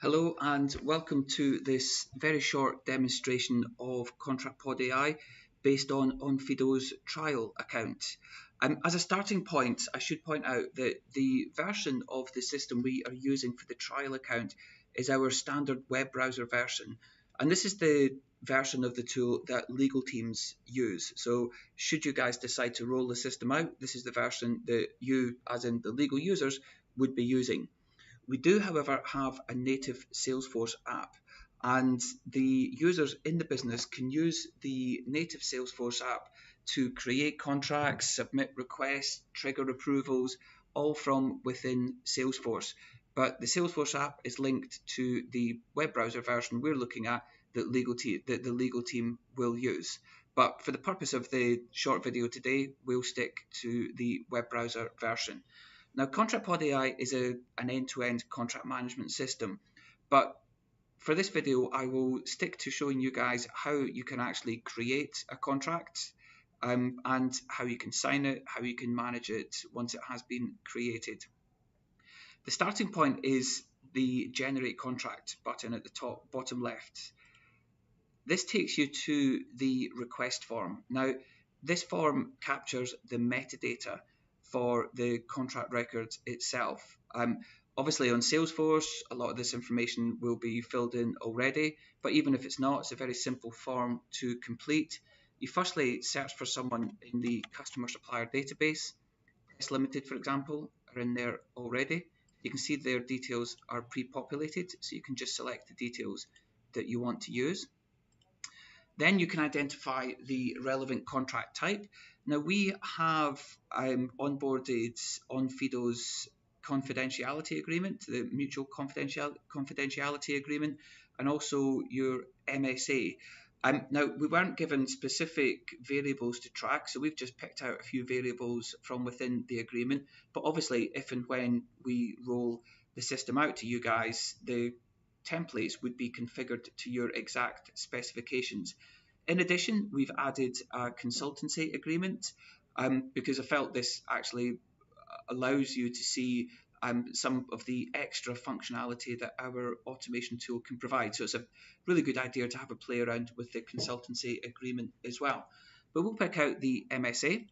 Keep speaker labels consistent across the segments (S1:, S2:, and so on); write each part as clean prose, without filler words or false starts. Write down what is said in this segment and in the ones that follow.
S1: Hello and welcome to this very short demonstration of ContractPod AI based on Onfido's trial account. As a starting point, I should point out that the version of the system we are using for the trial account is our standard web browser version. And this is the version of the tool that legal teams use. So should you guys decide to roll the system out, this is the version that you, as in the legal users, would be using. We do, however, have a native Salesforce app, and the users in the business can use the native Salesforce app to create contracts, submit requests, trigger approvals, all from within Salesforce. But the Salesforce app is linked to the web browser version we're looking at that the legal team will use. But for the purpose of the short video today, we'll stick to the web browser version. Now, ContractPod AI is an end-to-end contract management system, but for this video, I will stick to showing you guys how you can actually create a contract and how you can sign it, how you can manage it once it has been created. The starting point is the Generate Contract button at the top bottom left. This takes you to the request form. Now, this form captures the metadata for the contract record itself. Obviously on Salesforce, a lot of this information will be filled in already, but even if it's not, it's a very simple form to complete. You firstly search for someone in the customer supplier database. Press Limited, for example, are in there already. You can see their details are pre-populated, so you can just select the details that you want to use. Then you can identify the relevant contract type. Now we have onboarded Onfido's confidentiality agreement, the mutual confidentiality agreement, and also your MSA. Now we weren't given specific variables to track, so we've just picked out a few variables from within the agreement. But obviously, if and when we roll the system out to you guys, the templates would be configured to your exact specifications. In addition, we've added a consultancy agreement because I felt this actually allows you to see some of the extra functionality that our automation tool can provide. So it's a really good idea to have a play around with the consultancy agreement as well. But we'll pick out the MSA,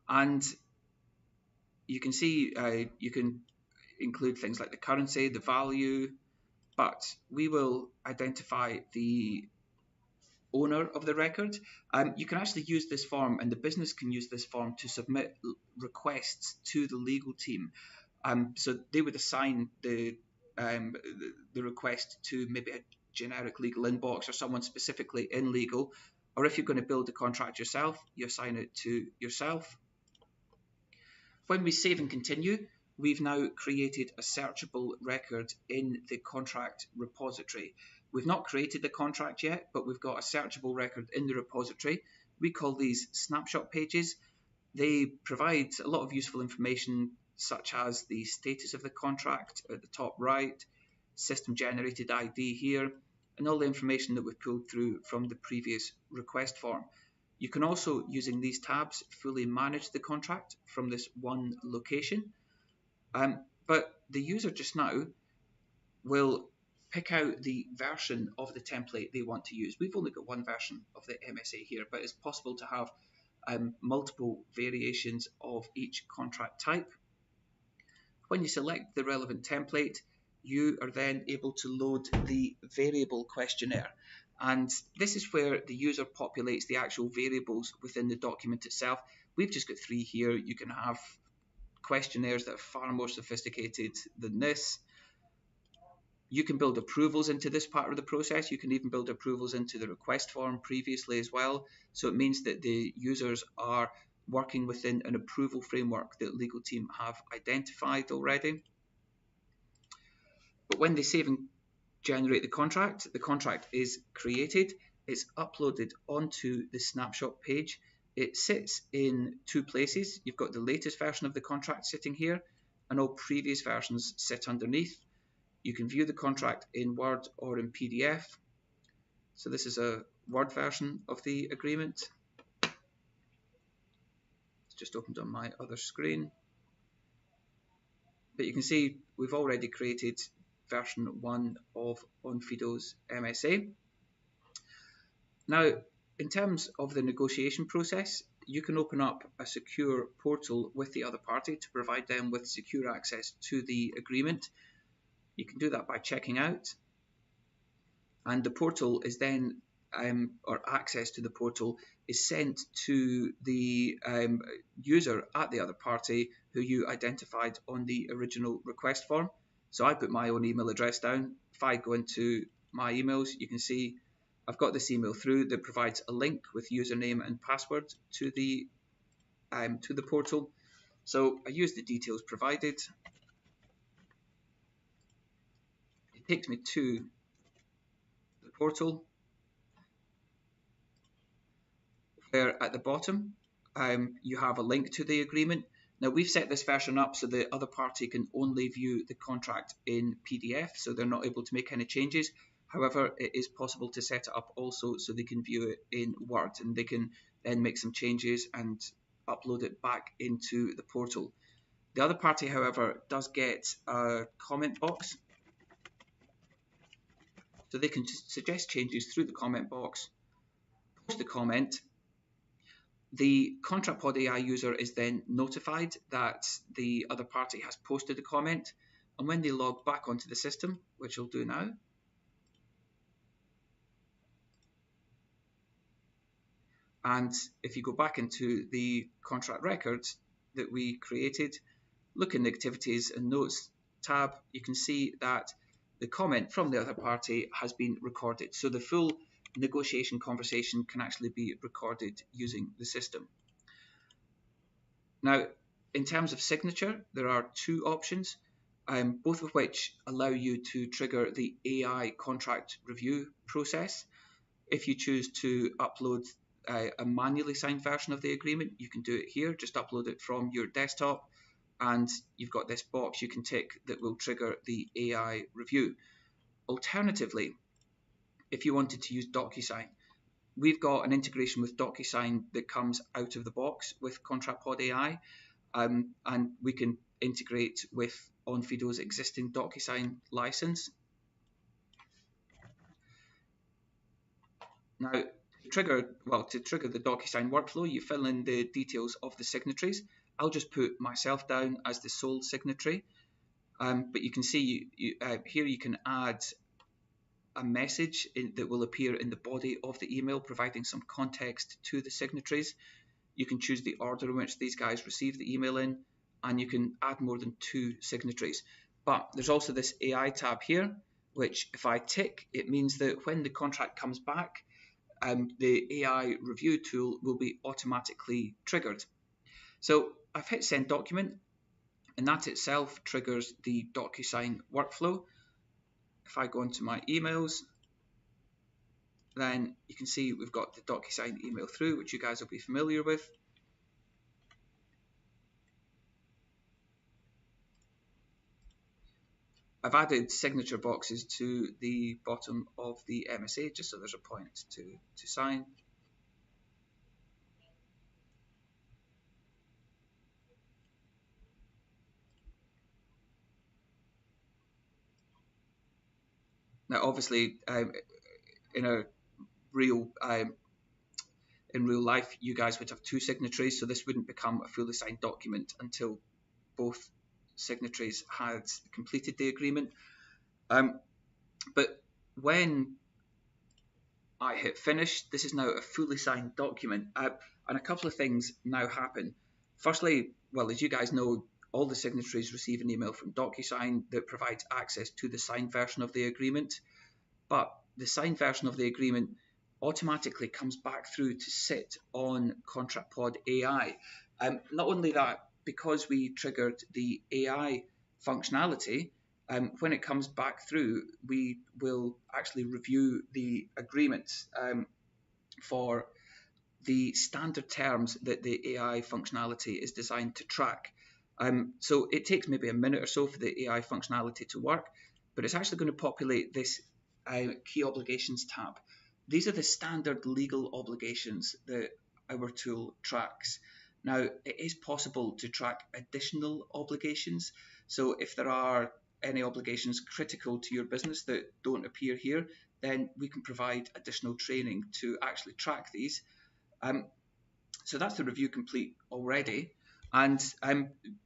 S1: and you can see you can include things like the currency, the value, but we will identify the owner of the record. You can actually use this form, and the business can use this form to submit requests to the legal team. So they would assign the request to maybe a generic legal inbox or someone specifically in legal, or if you're going to build the contract yourself, you assign it to yourself. When we save and continue, we've now created a searchable record in the contract repository. We've not created the contract yet, but we've got a searchable record in the repository. We call these snapshot pages. They provide a lot of useful information, such as the status of the contract at the top right, system generated ID here, and all the information that we've pulled through from the previous request form. You can also, using these tabs, fully manage the contract from this one location. But the user just now will pick out the version of the template they want to use. We've only got one version of the MSA here, but it's possible to have multiple variations of each contract type. When you select the relevant template, you are then able to load the variable questionnaire. And this is where the user populates the actual variables within the document itself. We've just got 3 here. You can have questionnaires that are far more sophisticated than this. You can build approvals into this part of the process. You can even build approvals into the request form previously as well. So it means that the users are working within an approval framework that legal team have identified already. But when they save and generate the contract is created, it's uploaded onto the snapshot page. It sits in 2 places. You've got the latest version of the contract sitting here, and all previous versions sit underneath. You can view the contract in Word or in PDF. So this is a Word version of the agreement. It's just opened on my other screen. But you can see we've already created version 1 of Onfido's MSA. Now, in terms of the negotiation process, you can open up a secure portal with the other party to provide them with secure access to the agreement. You can do that by checking out, and the portal is then, or access to the portal is sent to the user at the other party who you identified on the original request form. So I put my own email address down. If I go into my emails, you can see I've got this email through that provides a link with username and password to the portal. So I use the details provided. It takes me to the portal, where at the bottom you have a link to the agreement. Now, we've set this version up so the other party can only view the contract in PDF, so they're not able to make any changes. However, it is possible to set it up also so they can view it in Word, and they can then make some changes and upload it back into the portal. The other party, however, does get a comment box, so they can suggest changes through the comment box, post a comment. The ContractPod AI user is then notified that the other party has posted a comment, and when they log back onto the system, which I'll do now, and if you go back into the contract records that we created, look in the activities and notes tab, you can see that the comment from the other party has been recorded. So the full negotiation conversation can actually be recorded using the system. Now, in terms of signature, there are two options, both of which allow you to trigger the AI contract review process. If you choose to upload a manually signed version of the agreement, you can do it here. Just upload it from your desktop, and you've got this box you can tick that will trigger the AI review. Alternatively, if you wanted to use DocuSign, we've got an integration with DocuSign that comes out of the box with ContractPod AI, and we can integrate with Onfido's existing DocuSign license. Now, to trigger the DocuSign workflow, you fill in the details of the signatories. I'll just put myself down as the sole signatory, but you can see here you can add a message that will appear in the body of the email, providing some context to the signatories. You can choose the order in which these guys receive the email in, and you can add more than 2 signatories. But there's also this AI tab here, which if I tick, it means that when the contract comes back, the AI review tool will be automatically triggered. So I've hit send document, and that itself triggers the DocuSign workflow. If I go into my emails, then you can see we've got the DocuSign email through, which you guys will be familiar with. I've added signature boxes to the bottom of the MSA just so there's a point to sign. Now, obviously, in real life, you guys would have 2 signatories, so this wouldn't become a fully signed document until both signatories had completed the agreement. But when I hit finish, this is now a fully signed document, and a couple of things now happen. Firstly, well, as you guys know, all the signatories receive an email from DocuSign that provides access to the signed version of the agreement, but the signed version of the agreement automatically comes back through to sit on ContractPod AI. Not only that, because we triggered the AI functionality, when it comes back through, we will actually review the agreements for the standard terms that the AI functionality is designed to track. So it takes maybe a minute or so for the AI functionality to work, but it's actually going to populate this key obligations tab. These are the standard legal obligations that our tool tracks. Now, it is possible to track additional obligations. So if there are any obligations critical to your business that don't appear here, then we can provide additional training to actually track these. So that's the review complete already. And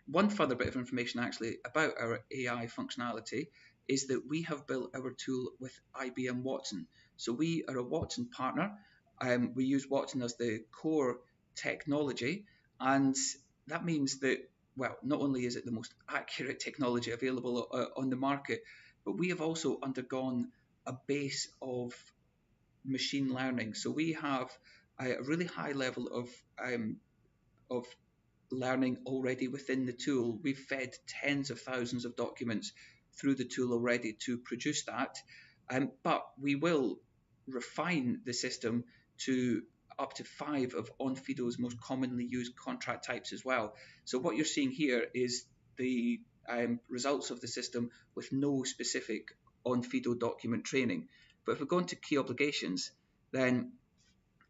S1: one further bit of information actually about our AI functionality is that we have built our tool with IBM Watson. So we are a Watson partner. We use Watson as the core technology, and that means that, well, not only is it the most accurate technology available on the market, but we have also undergone a base of machine learning. So we have a really high level of learning already within the tool. We've fed tens of thousands of documents through the tool already to produce that, but we will refine the system to up to 5 of Onfido's most commonly used contract types as well. So what you're seeing here is the results of the system with no specific Onfido document training. But if we go into key obligations, then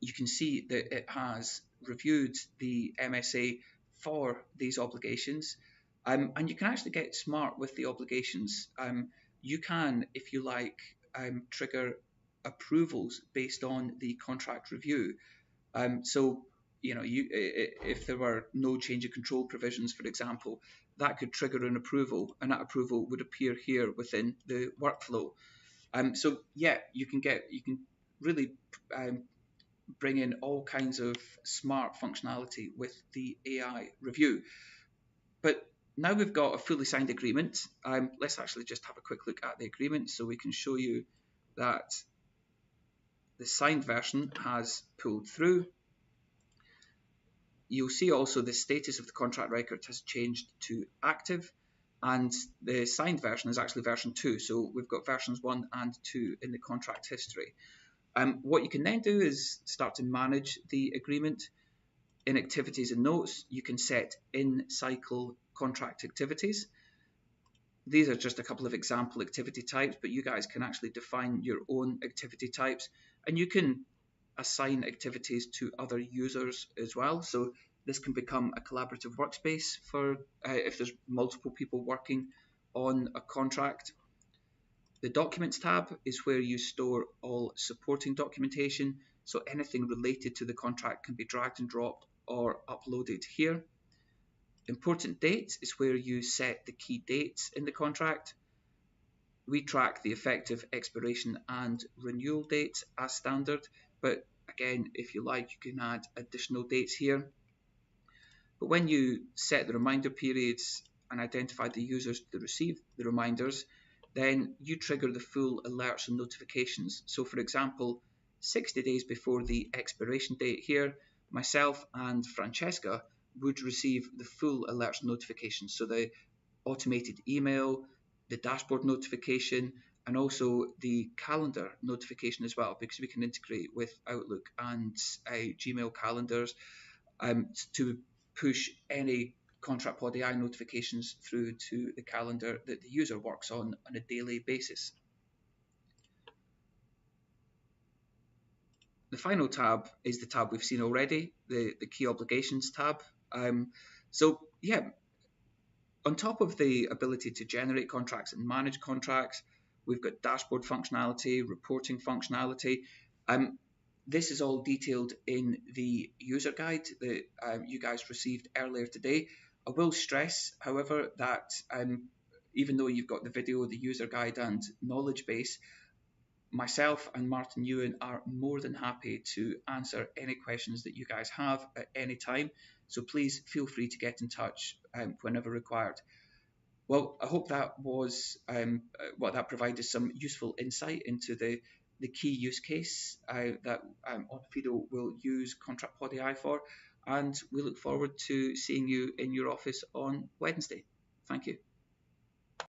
S1: you can see that it has reviewed the MSA for these obligations, and you can actually get smart with the obligations. You can, if you like, trigger approvals based on the contract review. So, if there were no change of control provisions, for example, that could trigger an approval, and that approval would appear here within the workflow. So yeah, you can really bring in all kinds of smart functionality with the AI review. But now we've got a fully signed agreement. Let's actually just have a quick look at the agreement so we can show you that the signed version has pulled through. You'll see also the status of the contract record has changed to active, and the signed version is actually version 2. So we've got versions 1 and 2 in the contract history. What you can then do is start to manage the agreement. In activities and notes, you can set in-cycle contract activities. These are just a couple of example activity types, but you guys can actually define your own activity types, and you can assign activities to other users as well. So this can become a collaborative workspace for if there's multiple people working on a contract. The Documents tab is where you store all supporting documentation, so anything related to the contract can be dragged and dropped or uploaded here. Important Dates is where you set the key dates in the contract. We track the effective expiration and renewal dates as standard, but again, if you like, you can add additional dates here. But when you set the reminder periods and identify the users to receive the reminders, then you trigger the full alerts and notifications. So for example, 60 days before the expiration date here, myself and Francesca would receive the full alerts and notifications. So the automated email, the dashboard notification, and also the calendar notification as well, because we can integrate with Outlook and Gmail calendars to push any contract pod AI notifications through to the calendar that the user works on a daily basis. The final tab is the tab we've seen already, the key obligations tab. So yeah, on top of the ability to generate contracts and manage contracts, we've got dashboard functionality, reporting functionality. This is all detailed in the user guide that you guys received earlier today. I will stress, however, that even though you've got the video, the user guide and knowledge base, myself and Martin Ewan are more than happy to answer any questions that you guys have at any time. So please feel free to get in touch whenever required. Well, I hope that was that provided some useful insight into the key use case that Onfido will use Contract Pod AI for, and we look forward to seeing you in your office on Wednesday. Thank you.